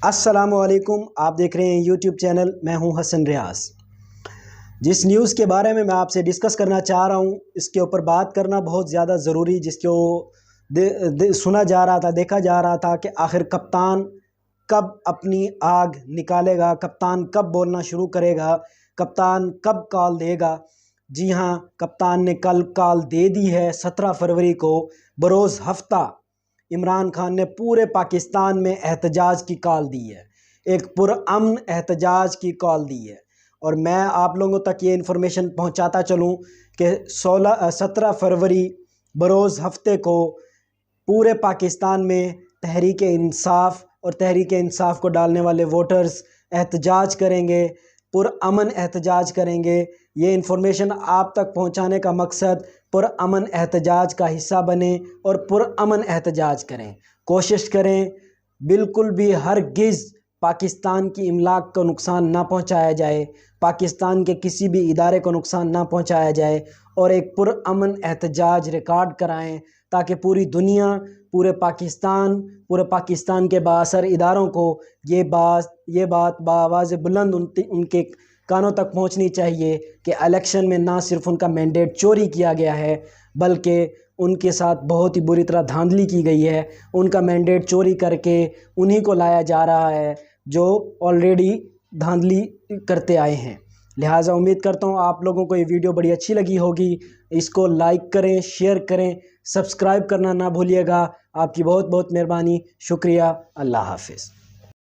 السلام علیکم، آپ دیکھ رہے ہیں یوٹیوب چینل، میں ہوں حسن ریاض۔ جس نیوز کے بارے میں آپ سے ڈسکس کرنا چاہ رہا ہوں، اس کے اوپر بات کرنا بہت زیادہ ضروری، جس کو سنا جا رہا تھا، دیکھا جا رہا تھا کہ آخر کپتان کب اپنی آگ نکالے گا، کپتان کب بولنا شروع کرے گا، کپتان کب کال دے گا۔ جی ہاں، کپتان نے کل کال دے دی ہے۔ 17 فروری کو بروز ہفتہ عمران خان نے پورے پاکستان میں احتجاج کی کال دی ہے، ایک پرامن احتجاج کی کال دی ہے۔ اور میں آپ لوگوں تک یہ انفارمیشن پہنچاتا چلوں کہ 17 فروری بروز ہفتے کو پورے پاکستان میں تحریک انصاف اور تحریک انصاف کو ڈالنے والے ووٹرز احتجاج کریں گے، پرامن احتجاج کریں گے۔ یہ انفارمیشن آپ تک پہنچانے کا مقصد پرامن احتجاج کا حصہ بنیں اور پرامن احتجاج کریں، کوشش کریں بالکل بھی ہرگز پاکستان کی املاک کو نقصان نہ پہنچایا جائے، پاکستان کے کسی بھی ادارے کو نقصان نہ پہنچایا جائے، اور ایک پرامن احتجاج ریکارڈ کرائیں تاکہ پوری دنیا، پورے پاکستان کے بااثر اداروں کو یہ بات بآواز بلند ان کے کانوں تک پہنچنی چاہیے کہ الیکشن میں نہ صرف ان کا مینڈیٹ چوری کیا گیا ہے، بلکہ ان کے ساتھ بہت ہی بری طرح دھاندلی کی گئی ہے۔ ان کا مینڈیٹ چوری کر کے انہی کو لایا جا رہا ہے جو آلریڈی دھاندلی کرتے آئے ہیں۔ لہٰذا امید کرتا ہوں آپ لوگوں کو یہ ویڈیو بڑی اچھی لگی ہوگی۔ اس کو لائک کریں، شیئر کریں، سبسکرائب کرنا نہ بھولیے گا۔ آپ کی بہت بہت مہربانی، شکریہ، اللہ حافظ۔